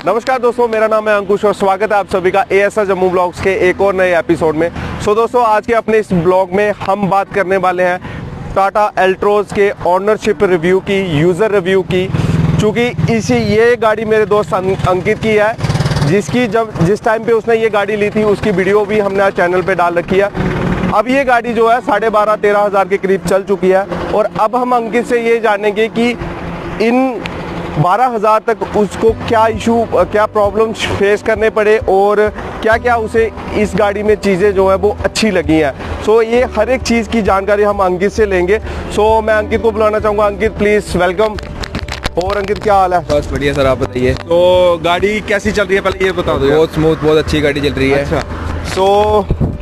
नमस्कार दोस्तों, मेरा नाम है अंकुश और स्वागत है आप सभी का एएसआर जम्मू ब्लॉग्स के एक और नए एपिसोड में। दोस्तों, आज के अपने इस ब्लॉग में हम बात करने वाले हैं टाटा एल्ट्रोज के ऑनरशिप रिव्यू की, यूज़र रिव्यू की। चूँकि ये गाड़ी मेरे दोस्त अंकित की है, जिस टाइम पे उसने ये गाड़ी ली थी उसकी वीडियो भी हमने आज चैनल पे डाल रखी है। अब ये गाड़ी जो है 12,500-13 हज़ार के करीब चल चुकी है और अब हम अंकित से ये जानेंगे कि इन 12,000 तक उसको क्या इशू, क्या प्रॉब्लम्स फेस करने पड़े और क्या क्या उसे इस गाड़ी में चीज़ें जो है वो अच्छी लगी हैं। ये हर एक चीज़ की जानकारी हम अंकित से लेंगे। मैं अंकित को बुलाना चाहूँगा। अंकित प्लीज़ वेलकम। और अंकित क्या हाल है? बस बढ़िया सर, आप बताइए। तो गाड़ी कैसी चल रही है पहले ये बता दो। बहुत स्मूथ, बहुत अच्छी गाड़ी चल रही है। अच्छा,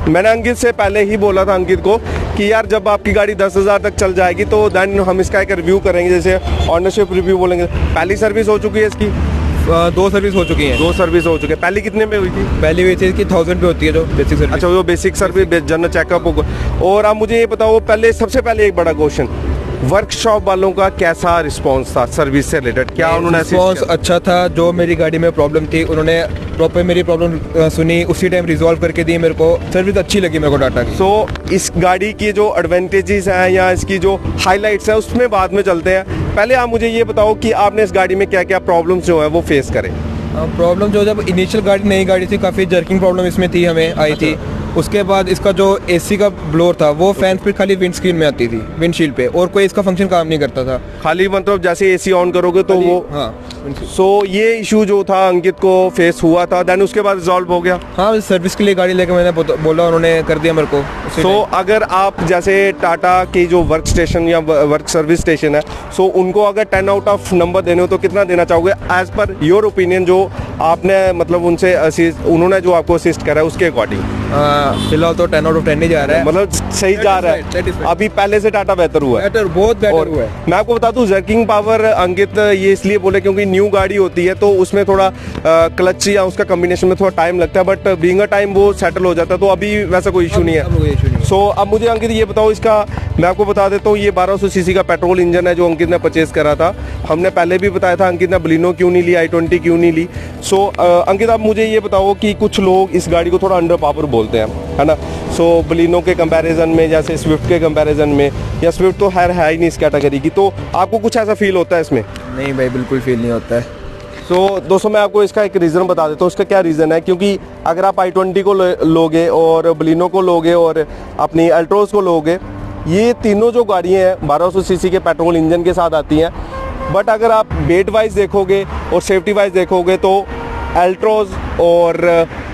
मैंने अंकित से पहले ही बोला था अंकित को कि यार जब आपकी गाड़ी 10,000 तक चल जाएगी तो देन हम इसका एक रिव्यू करेंगे, जैसे ऑनरशिप रिव्यू बोलेंगे। पहली सर्विस हो चुकी है इसकी? 2 सर्विस हो चुकी हैं। 2 सर्विस हो चुकी है। पहली कितने में हुई थी? पहली हुई थी इसकी 1000 पे होती है जो बेसिक सर्विस। अच्छा, वो बेसिक सर्विस जनरल चेकअप होगा। और आप मुझे ये बताओ, सबसे पहले एक बड़ा क्वेश्चन, वर्कशॉप वालों का कैसा रिस्पांस था सर्विस से रिलेटेड? क्या उन्होंने रिस्पांस अच्छा था। जो मेरी गाड़ी में प्रॉब्लम थी उन्होंने प्रॉपर मेरी प्रॉब्लम सुनी, उसी टाइम रिजॉल्व करके दी। मेरे को सर्विस अच्छी लगी मेरे को टाटा की। इस गाड़ी की जो एडवांटेजेस हैं या इसकी जो हाइलाइट्स हैं उसमें बाद में चलते हैं। पहले आप मुझे ये बताओ कि आपने इस गाड़ी में क्या क्या प्रॉब्लम्स जो है वो फेस करे। प्रॉब्लम जो जब इनिशियल गाड़ी नई गाड़ी थी काफ़ी जर्किंग प्रॉब्लम इसमें थी, हमें आई थी। उसके बाद इसका जो एसी का ब्लोअर था वो फैन स्पीड खाली विंड स्क्रीन में आती थी, विंडशील्ड पे, और कोई इसका फंक्शन काम नहीं करता था। खाली मतलब जैसे एसी ऑन करोगे तो वो ये इशू जो था अंकित को फेस हुआ था, देन उसके बाद रिजॉल्व हो गया। हाँ, सर्विस के लिए गाड़ी लेकर मैंने बोला, उन्होंने कर दिया मेरे को। अगर आप जैसे टाटा की जो वर्क स्टेशन या वर्क सर्विस स्टेशन है, उनको अगर 10 आउट ऑफ नंबर देने हो तो कितना देना चाहोगे एज पर योर ओपिनियन, जो आपने मतलब उनसे उन्होंने जो आपको असिस्ट करा है उसके अकॉर्डिंग? फिलहाल तो 10 आउट ऑफ 10 ही जा रहा है, मतलब सही जा रहा है। अभी पहले से टाटा बेहतर हुआ है, बहुत बेहतर हुआ है। मैं आपको बता दूं, जर्किंग पावर अंकित ये इसलिए बोले क्योंकि न्यू गाड़ी होती है तो उसमें थोड़ा क्लच या उसका कॉम्बिनेशन में थोड़ा टाइम लगता है, बट बीइंग अ टाइम वो सेटल हो जाता है। तो अभी वैसा कोई इशू नहीं है। अब मुझे अंकित ये बताओ, इसका मैं आपको बता देता हूँ, ये 1200 सीसी का पेट्रोल इंजन है जो अंकित ने परचेज करा था। हमने पहले भी बताया था अंकित ने बलिनो क्यों नहीं ली, i20 क्यों नहीं ली। अंकित आप मुझे ये बताओ कि कुछ लोग इस गाड़ी को थोड़ा अंडर पावर बोलते हैं, है ना। बलिनो के कंपैरिजन में, जैसे स्विफ्ट के कंपैरिजन में, या स्विफ्ट तो है ही नहीं इस कैटेगरी की, तो आपको कुछ ऐसा फील होता है इसमें? नहीं भाई, बिल्कुल फील नहीं होता है। दोस्तों, मैं आपको इसका एक रीज़न बता देता हूँ। इसका क्या रीज़न है, क्योंकि अगर आप i20 को लोगे और बलिनो को लोगे और अपनी एल्ट्रोज को लोगे, ये तीनों जो गाड़ियाँ हैं 1200 सीसी के पेट्रोल इंजन के साथ आती हैं। बट अगर आप वेट वाइज देखोगे और सेफ्टी वाइज देखोगे तो एल्ट्रोज और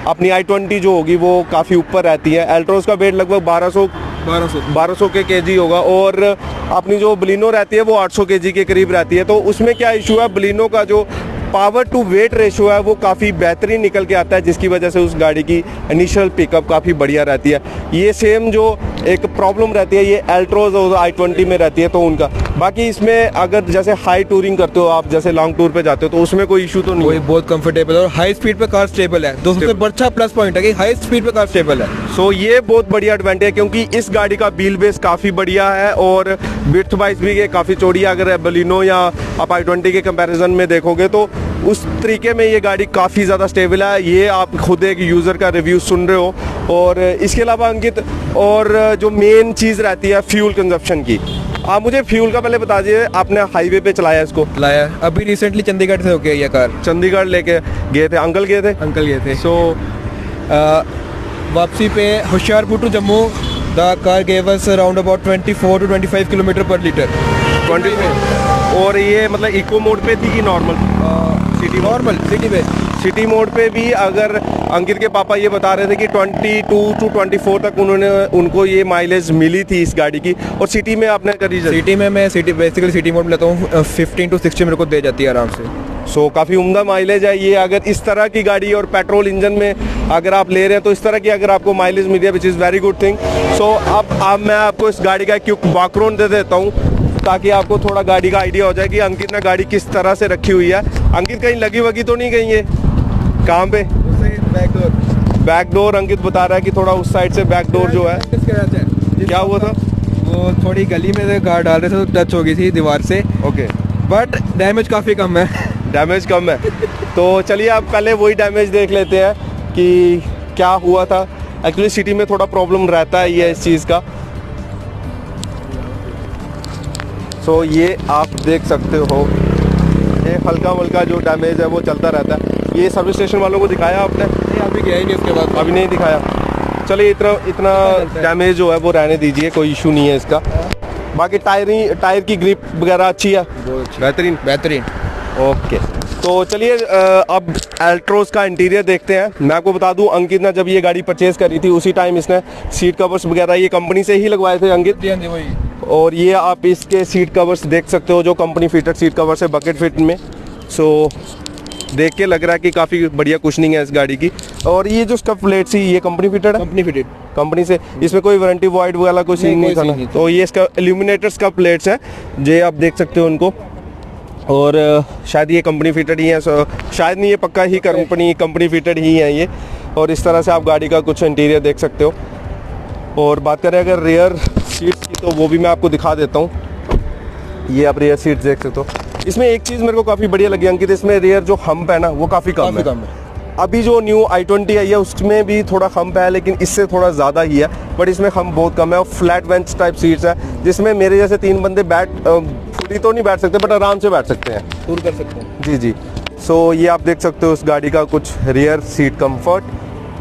अपनी i20 जो होगी वो काफ़ी ऊपर रहती है। एल्ट्रोज का वेट लगभग 1200 के केजी होगा और अपनी जो बलिनो रहती है वो 800 केजी के करीब रहती है। तो उसमें क्या इशू है, बलिनो का जो पावर टू वेट रेशो है वो काफ़ी बेहतरीन निकल के आता है, जिसकी वजह से उस गाड़ी की इनिशियल पिकअप काफ़ी बढ़िया रहती है। ये सेम जो एक प्रॉब्लम रहती है ये एल्ट्रोज और i20 में रहती है। तो उनका बाकी इसमें अगर जैसे हाई टूरिंग करते हो आप, जैसे लॉन्ग टूर पे जाते हो, तो उसमें कोई इशू तो नहीं है। बहुत कंफर्टेबल और हाई स्पीड पे कार स्टेबल है। सबसे बड़ा प्लस पॉइंट है कि हाई स्पीड पे कार स्टेबल है। ये बहुत बढ़िया एडवांटेज है, क्योंकि इस गाड़ी का व्हील बेस काफ़ी बढ़िया है और विड्थ वाइज भी ये काफ़ी चौड़ी है। अगर बलिनो या आप i20 के कंपैरिजन में देखोगे तो उस तरीके में ये गाड़ी काफ़ी ज़्यादा स्टेबल है। ये आप खुद एक यूज़र का रिव्यू सुन रहे हो। और इसके अलावा अंकित, और जो मेन चीज़ रहती है फ्यूल कंजप्शन की, आप मुझे फ्यूल का पहले बता दीजिए। आपने हाईवे पे चलाया इसको? चलाया, अभी रिसेंटली चंडीगढ़ से होके ये कार। चंडीगढ़ लेके गए थे? अंकल गए थे। वापसी पे Hoshiarpur to Jammu the car gave us around about 24 to 25 kilometre per litre. 20। और ये मतलब इको मोड पे थी कि नॉर्मल? सिटी मोड पे भी अगर अंकित के पापा ये बता रहे थे कि 22 to 24 तक उनको ये माइलेज मिली थी इस गाड़ी की। और सिटी में आपने करी? सिटी में मैं बेसिकली सिटी मोड में लेता हूँ, 15 to 60 मेरे को दे जाती है आराम से। काफ़ी उम्दा माइलेज है ये। अगर इस तरह की गाड़ी और पेट्रोल इंजन में अगर आप ले रहे हैं तो इस तरह की अगर आपको माइलेज मिल है, which is very good thing. अब मैं आपको इस गाड़ी का क्यों बैकग्राउंड दे देता हूँ ताकि आपको थोड़ा गाड़ी का आइडिया हो जाए कि अंकित ने गाड़ी किस तरह से रखी हुई है। अंकित कहीं लगी वगी तो नहीं गई है? कहाँ पे? बैक डोर अंकित बता रहा है कि थोड़ा उस साइड से बैक डोर जो है। क्या हुआ था? वो थोड़ी गली में से कार डाल रहे थे तो टच हो गई थी दीवार से। ओके, बट डैमेज काफ़ी कम है। डैमेज कम है। तो चलिए आप पहले वही डैमेज देख लेते हैं कि क्या हुआ था। एक्चुअली सिटी में थोड़ा प्रॉब्लम रहता है ये इस चीज़ का। सो ये आप देख सकते हो, ये हल्का वल्का जो डैमेज है वो चलता रहता है। ये सर्विस स्टेशन वालों को दिखाया आपने? नहीं, अभी गया ही नहीं उसके बाद। अभी नहीं दिखाया। चलिए इतना डैमेज जो है वो रहने दीजिए, कोई इशू नहीं है इसका। बाकी टायर की ग्रिप वगैरह अच्छी है, बेहतरीन। ओके, तो चलिए अब एल्ट्रोस का इंटीरियर देखते हैं। मैं आपको बता दूं, अंकित ने जब ये गाड़ी परचेज करी थी उसी टाइम इसने सीट कवर्स वगैरह ये कंपनी से ही लगवाए थे अंकित। हाँ जी, वही। और ये आप इसके सीट कवर्स देख सकते हो जो कंपनी फिटेड सीट कवर्स है बकेट फिट में। सो देख के लग रहा है कि काफ़ी बढ़िया कुशनिंग है इस गाड़ी की। और ये जो स्कफ प्लेट्स ही ये कंपनी फिटेड है? कंपनी से। इसमें कोई वारंटी वॉइड वाला कुछ नहीं था ना? तो ये इसका इल्यूमिनेटर स्कफ प्लेट्स हैं, ये आप देख सकते हो उनको। और शायद ये कंपनी फिटेड ही है, शायद नहीं, ये पक्का ही कंपनी फिटेड ही है ये। और इस तरह से आप गाड़ी का कुछ इंटीरियर देख सकते हो। और बात करें अगर रियर सीट्स की, तो वो भी मैं आपको दिखा देता हूँ। ये आप रियर सीट्स देख सकते हो। इसमें एक चीज़ मेरे को काफ़ी बढ़िया लगी अंकित, इसमें रियर जो हम्प है ना वो काफ़ी कम है। अभी जो न्यू i20 आई है उसमें भी थोड़ा हम्प है, लेकिन इससे थोड़ा ज़्यादा ही है, बट इसमें हम्प बहुत कम है। और फ्लैट बेंच टाइप सीट्स है जिसमें मेरे जैसे 3 बंदे फुली तो नहीं बैठ सकते, बट आराम से बैठ सकते हैं, टूर कर सकते हैं। जी। सो ये आप देख सकते हो उस गाड़ी का कुछ रियर सीट कंफर्ट।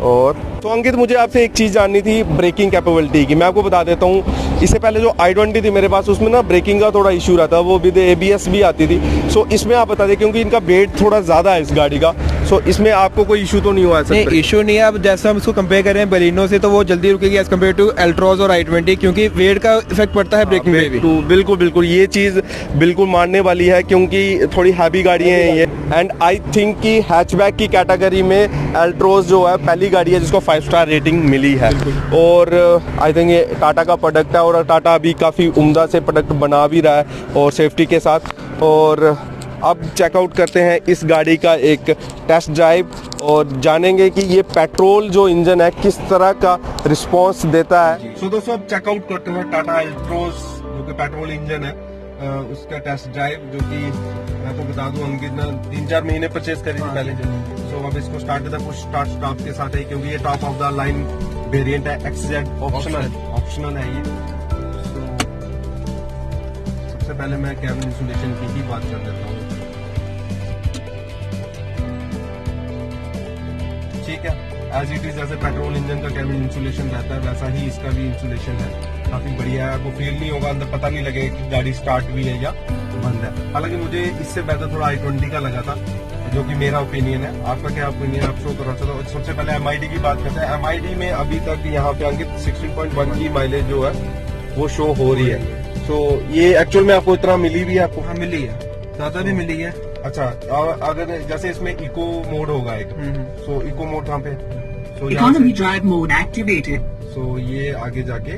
और तो अंकित मुझे आपसे एक चीज़ जाननी थी ब्रेकिंग कैपेबिलिटी की। मैं आपको बता देता हूँ, इससे पहले जो i20 थी मेरे पास उसमें ना ब्रेकिंग का थोड़ा इशू रहता, वो विद ABS भी आती थी। सो इसमें आप बता दें, क्योंकि इनका वेट थोड़ा ज़्यादा है इस गाड़ी का, सो इसमें आपको कोई इशू तो नहीं हुआ? नहीं, इशू नहीं है। अब जैसे हम इसको कंपेयर कर रहे हैं बलिनो से, तो वो जल्दी रुकेगी एज कम्पेयर टू एल्ट्रोज और i20, क्योंकि वेट का इफेक्ट पड़ता है ब्रेकिंग में भी। बिल्कुल ये चीज़ बिल्कुल मानने वाली है, क्योंकि थोड़ी हैवी गाड़ी है ये। एंड आई थिंक कि हैचबैक की कैटेगरी में एल्ट्रोज जो है पहली गाड़ी है जिसको 5 स्टार रेटिंग मिली है। और आई थिंक ये टाटा का प्रोडक्ट है, और टाटा अभी काफ़ी उम्दा से प्रोडक्ट बना भी रहा है और सेफ्टी के साथ। और अब चेकआउट करते हैं इस गाड़ी का एक टेस्ट ड्राइव और जानेंगे कि ये पेट्रोल जो इंजन है किस तरह का रिस्पांस देता है। सो दोस्तों अब चेकआउट करते हैं टाटा एल्ट्रोज जो कि पेट्रोल इंजन है, उसका टेस्ट ड्राइव, जो कि मैं तो बता दूं अंकित ने 3-4 महीने परचेज करी थी पहले। सो अब इसको स्टार्ट पुश स्टार्ट के साथ है, क्योंकि ये top of the line variant है, XZ ऑप्शनल है ये। सो सबसे पहले मैं कैबिन इंसुलेशन की ही बात कर देता हूँ। ठीक है, एज इट इज जैसे पेट्रोल इंजन का कैबिन इंसुलेशन रहता है वैसा ही इसका भी इंसुलेशन है, काफी बढ़िया है। आपको फील नहीं होगा, अंदर पता नहीं लगेगा कि गाड़ी स्टार्ट हुई है या बंद है। हालांकि मुझे इससे बेहतर थोड़ा i20 का लगा था, जो कि मेरा ओपिनियन है। आपका क्या ओपिनियन आप शो करो। चलो सबसे पहले MID की बात करते हैं। MID में अभी तक यहाँ पे अंकित 16.1 की माइलेज जो है वो शो हो रही है। तो ये एक्चुअल में आपको इतना मिली भी है? आपको हाँ, मिली है, ज्यादा भी मिली है। अच्छा, अगर जैसे इसमें इको मोड होगा एक, सो इको मोड कहाँ पे? सो इकोनॉमी ड्राइव मोड एक्टिवेटेड। सो ये आगे जाके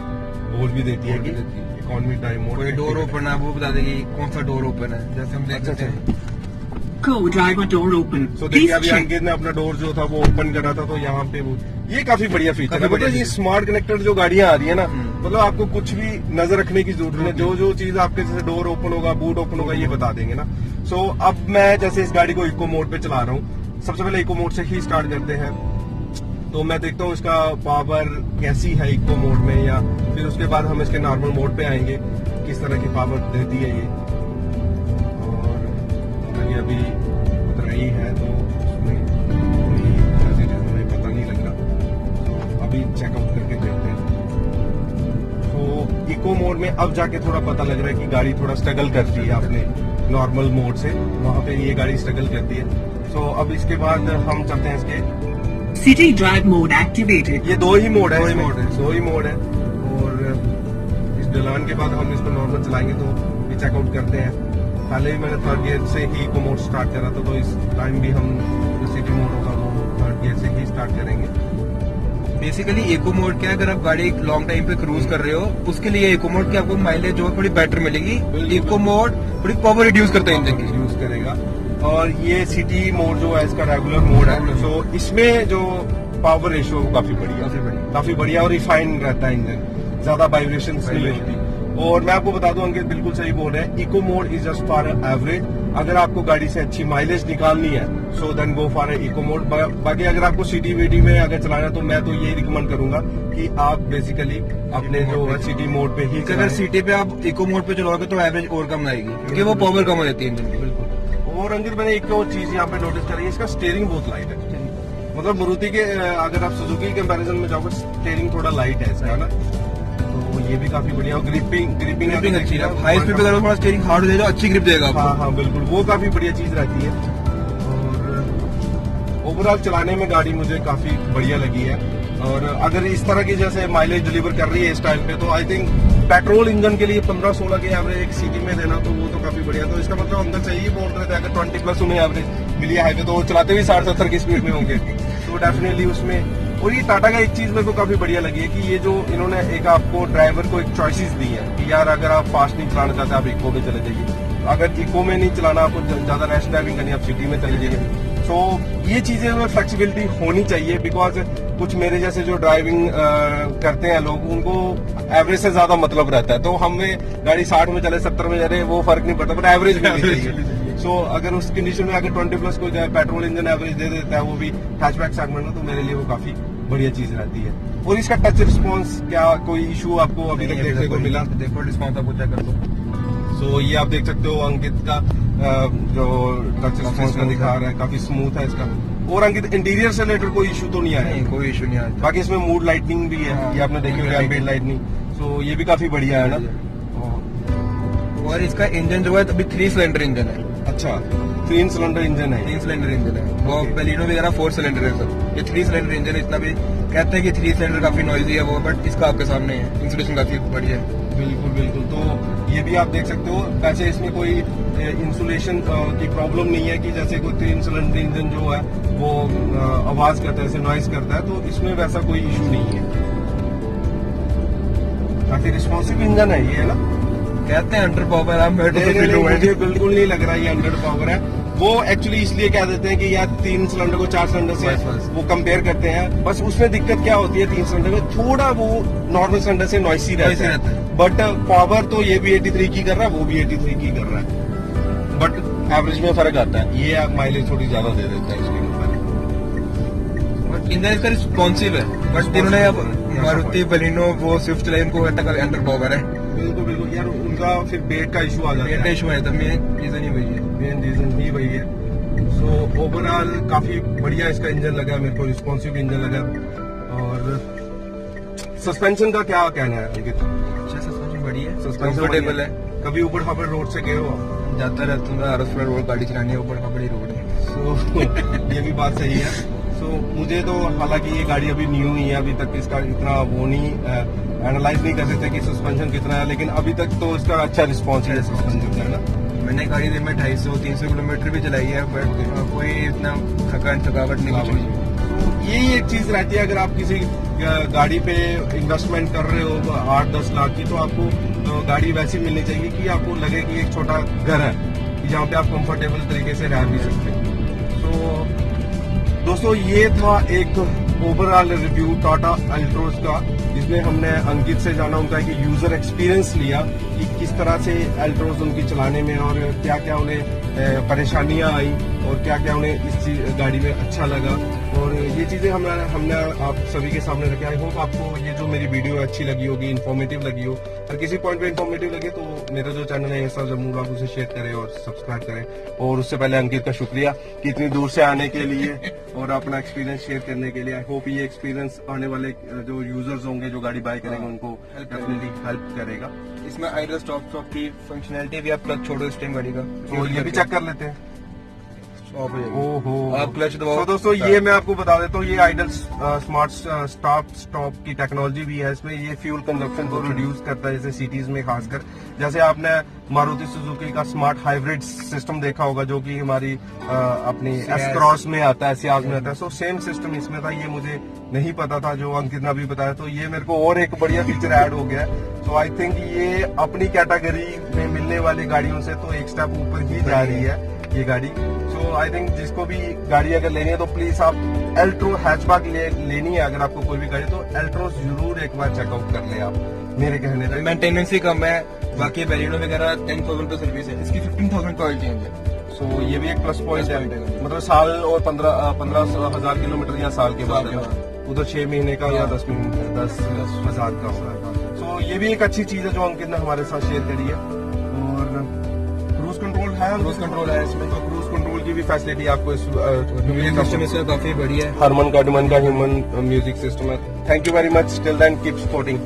बोल भी देती है कि इकोनॉमी ड्राइव मोड। कोई डोर ओपन है वो बता देगी कौन सा डोर ओपन है, जैसे हम देख सकते हैं। Co-driver door open. सो देखिए अभी अंकित ने अपना डोर जो था वो ओपन करा था, तो यहाँ पे वो ये काफी बढ़िया फीचर है। मतलब ये स्मार्ट कनेक्टेड जो गाड़ियां आ रही है ना, मतलब आपको कुछ भी नजर रखने की जरूरत नहीं, जो चीज आपके जैसे डोर ओपन होगा, बूट ओपन होगा, ये बता देंगे ना। सो अब मैं जैसे इस गाड़ी को इको मोड पे चला रहा हूँ, सबसे पहले इको मोड से ही स्टार्ट करते हैं। तो मैं देखता हूँ इसका पावर कैसी है इको मोड में, या फिर उसके बाद हम इसके नॉर्मल मोड पे आएंगे, किस तरह की पावर देती है ये। और अभी उतर रही है तो उसमें हमें पता नहीं लग रहा, तो अभी चेकआउट करके देखते हैं। तो इको मोड में अब जाके थोड़ा पता लग रहा है कि गाड़ी थोड़ा स्ट्रगल करती है अपने नॉर्मल मोड से, वहाँ पे ये गाड़ी स्ट्रगल करती है। सो अब इसके बाद हम चलते हैं इसके सिटी ड्राइव मोड एक्टिवेटेड। ये दो ही मोड है, दो ही मोड है। और इस ढलान के बाद हम इसको नॉर्मल चलाएंगे, तो भी चेकआउट करते हैं। पहले ही मैंने 3rd गियर से ही इको मोड स्टार्ट करा था, तो इस टाइम भी हम जो सिटी मोड होगा वो 3rd गियर से ही स्टार्ट करेंगे। बेसिकली इको मोड क्या है, अगर आप गाड़ी लॉन्ग टाइम पे क्रूज कर रहे हो उसके लिए इको मोड की आपको माइलेज जो है थोड़ी बेटर मिलेगी। इको मोड थोड़ी पावर रिड्यूस करता है इंजन की, यूज करेगा। और ये सिटी मोड जो है इसका रेगुलर मोड है, तो इसमें जो पावर रेशियो वो काफी बढ़िया और रिफाइन रहता है इंजन, ज्यादा वाइब्रेशन नहीं होती। और मैं आपको बता दूं अंकित बिल्कुल सही बोल रहे हैं, eco mode is just for average, अगर आपको गाड़ी से अच्छी माइलेज निकालनी है so then go for eco mode. बाकी अगर आपको सिटी वीटी में अगर चलाना है तो मैं तो यही रिकमेंड करूंगा कि आप बेसिकली अपने जो सिटी मोड पे ही अगर सिटी पे आप इको मोड पे चलाओगे तो एवरेज और कम आएगी क्योंकि वो पावर कम हो जाती है इंजन की। बिल्कुल। और अंकित मैंने एक और चीज यहाँ पे नोटिस करी है, इसका स्टीयरिंग बहुत लाइट है। मतलब मारुति के अगर आप सुजुकी के कंपैरिजन में जाओगे स्टीयरिंग थोड़ा लाइट है इसका ना, तो ये भी काफी बढ़िया। और ग्रिपिंग अच्छी है, हाई स्पीड पे थोड़ा स्टीयरिंग हार्ड हो जाएगा, अच्छी ग्रिप देगा आपको। हाँ हाँ बिल्कुल, वो काफी बढ़िया चीज रहती है। और ओवरऑल चलाने में गाड़ी मुझे काफी बढ़िया लगी है। और अगर इस तरह की जैसे माइलेज डिलीवर कर रही है इस टाइम पे तो आई थिंक पेट्रोल इंजन के लिए 15-16 के एवरेज एक सिटी में देना तो वो तो काफी बढ़िया। तो इसका मतलब अंदर से ये बोल रहे थे अगर 20+ उन्हें एवरेज मिली है हाईवे तो वो चलाते भी 60-70 की स्पीड में होंगे। तो डेफिनेटली उसमें। और ये टाटा का एक चीज मेरे को काफी बढ़िया लगी है कि ये जो इन्होंने एक आपको ड्राइवर को एक चॉइसेस दी है कि यार अगर आप फास्ट नहीं चलाना चाहते आप इको में चले जाइए, अगर इको में नहीं चलाना आपको ज्यादा रैश ड्राइविंग करनी आप सिटी में चले जाइए। तो ये चीजें में फ्लेक्सिबिलिटी होनी चाहिए बिकॉज कुछ मेरे जैसे जो ड्राइविंग करते हैं लोग उनको एवरेज से ज्यादा मतलब रहता है। तो हमें गाड़ी 60 में चले 70 में चले वो फर्क नहीं पड़ता, बट एवरेज मिलनी चाहिए। सो अगर उस कंडीशन में अगर 20+ कोई पेट्रोल इंजन एवरेज दे देता है वो भी हैचबैक सेगमेंट में, तो मेरे लिए वो काफी बढ़िया चीज रहती है। और इसका टच रिस्पॉन्स क्या कोई इशू आपको अभी तक देखने को मिला? देखो रिस्पॉन्स आपको चेक कर लो। सो ये आप देख सकते हो अंकित का जो टच रिस्पॉन्स का दिखा रहा है काफी स्मूथ है इसका। और अंकित इंटीरियर से रिलेटेड कोई इशू तो नहीं आया? नहीं, कोई इशू नहीं आया। बाकी इसमें मूड लाइटनिंग भी है, ये आपने देखी होगी एम्बिएंट लाइटनिंग, सो ये भी काफी बढ़िया है ना। और इसका इंजन जो है अभी 3 सिलेंडर इंजन है। अच्छा 3 सिलेंडर इंजन है? 3 सिलेंडर इंजन है। वो बेलिनो वगैरह 4 सिलेंडर है सर, ये 3 सिलेंडर इंजन है। इतना भी कहते हैं कि 3 सिलेंडर काफी नॉइजी है वो, बट इसका आपके सामने है, इंसुलेशन काफी बढ़िया है। बिल्कुल बिल्कुल। तो ये भी आप देख सकते हो। वैसे इसमें कोई इंसुलेशन की प्रॉब्लम नहीं है कि जैसे कोई 3 सिलेंडर इंजन जो है वो आवाज करता है, ऐसे नॉइज करता है, तो इसमें वैसा कोई इशू नहीं है। काफी रिस्पॉन्सिव इंजन है ये, है ना? कहते हैं अंडर पावर है, मुझे बिल्कुल नहीं लग रहा ये अंडर पावर है। वो एक्चुअली इसलिए कह देते हैं कि यार 3 सिलेंडर को 4 सिलेंडर से बस। वो कंपेयर करते हैं। बस उसमें दिक्कत क्या होती है 3 सिलेंडर में थोड़ा वो नॉर्मल सिलेंडर से नॉइसी रहता है, बट पावर तो ये भी 83 की कर रहा है वो भी 83 की कर रहा है, बट एवरेज में फर्क आता है। ये माइलेज थोड़ी ज्यादा दे देता है इसके ऊपर। इंजन इसका रिस्पॉन्सिव है, बट जिन्होंने अब मारुति बलिनो वो स्विफ्ट चलाई उनको अंडर पावर है। बिल्कुल बिल्कुल यार, उनका फिर बेट का इशू आ जाता है। बेट का इशू है तो मेन रीजन ही वही है। मेन रीजन ही वही है। सो ओवरऑल काफी बढ़िया इसका इंजन लगा मेरे को, रिस्पॉन्सिव इंजन लगा। और सस्पेंशन का क्या कहना है अंकित? अच्छा सस्पेंशन बढ़िया है, सस्पेंशन कंफर्टेबल है। कभी ऊपर खापर रोड से गए हो आप? जाता रहता हूँ, आरएस रोड गाड़ी चलानी है, ऊपर खापड़ी रोड है। सो ये भी बात सही है। सो मुझे तो हालांकि ये गाड़ी अभी न्यू ही है, अभी तक इसका इतना वो नहीं एनालाइज नहीं कर सकते कि सस्पेंशन कितना है, लेकिन अभी तक तो इसका अच्छा रिस्पॉन्स है सस्पेंशन का, है ना? मैंने गाड़ी दिन में 250-300 किलोमीटर भी चलाई है, बट कोई इतना थकावट नहीं हुई। तो यही एक चीज रहती है, अगर आप किसी गाड़ी पे इन्वेस्टमेंट कर रहे हो 8-10 लाख की, तो आपको गाड़ी वैसी मिलनी चाहिए कि आपको लगे कि एक छोटा घर है जहाँ पे आप कंफर्टेबल तरीके से रह भी सकते हैं। तो दोस्तों ये था एक ओवरऑल रिव्यू टाटा अल्ट्रोज का, जिसमें हमने अंकित से जाना उनका एक यूजर एक्सपीरियंस लिया कि किस तरह से अल्ट्रोज उनकी चलाने में और क्या क्या उन्हें परेशानियां आई और क्या क्या उन्हें इस गाड़ी में अच्छा लगा। और ये चीजें हमने आप सभी के सामने रखी। आई होप आपको ये जो मेरी वीडियो है अच्छी लगी होगी, इन्फॉर्मेटिव लगी हो। और किसी पॉइंट पे इन्फॉर्मेटिव लगे तो मेरा जो चैनल है ऐसा जम्मू ब्लॉग उसे शेयर करें और सब्सक्राइब करें। और उससे पहले अंकित का शुक्रिया कि इतनी दूर से आने के लिए और अपना एक्सपीरियंस शेयर करने के लिए। आई होप ये एक्सपीरियंस आने वाले जो यूजर्स होंगे जो गाड़ी बाय करेंगे उनको डेफिनेटली हेल्प करेगा। इसमें आइडल स्टॉप की फंक्शनैलिटी भी, आप क्लच छोड़ो इस टाइम गाड़ी का, तो ये भी चेक कर लेते हैं। ओहो, आप क्लच दबाओ। तो दोस्तों ये मैं आपको बता देता हूँ, ये आइडल स्मार्ट स्टॉप की टेक्नोलॉजी भी है इसमें। ये फ्यूल कंजप्शन को रिड्यूस करता है, जैसे सिटीज में खासकर। जैसे आपने मारुति सुजुकी का स्मार्ट हाइब्रिड सिस्टम देखा होगा जो कि हमारी अपनी एस क्रॉस में आता है, सियाज में आता है। सो सेम सिस्टम इसमें था, ये मुझे नहीं पता था जो अंकित ने अभी बताया, तो ये मेरे को और एक बढ़िया फीचर ऐड हो गया है। तो आई थिंक ये अपनी कैटेगरी में मिलने वाली गाड़ियों से तो एक स्टेप ऊपर ही जा रही है ये गाड़ी। सो आई थिंक जिसको भी गाड़ी अगर लेनी है तो प्लीज आप एल्ट्रो हैचबैक लेनी है अगर आपको कोई भी गाड़ी, तो एल्ट्रो जरूर एक बार चेकआउट कर ले आप, मेरे कहने से। मेंटेनेंस ही कम है, बाकी बेलिनो वगैरह 10,000 पे सर्विस है, इसकी 15,000 का ऑयल चेंज है। सो ये भी एक प्लस पॉइंट है, मतलब साल और 15,000 किलोमीटर या साल के बाद है। उधर 6 महीने का या 10,000 का होगा। सो ये भी एक अच्छी चीज है जो अंकित ने हमारे साथ शेयर करी है। और क्रूज कंट्रोल है, क्रूज कंट्रोल है इसमें, तो क्रूज कंट्रोल की भी फैसिलिटी आपको इस म्यूजिक सिस्टम इसमें काफी बढ़िया है। हरमन कार्डमन का ह्यूमन म्यूजिक सिस्टम है। Thank you very much, till then keep supporting.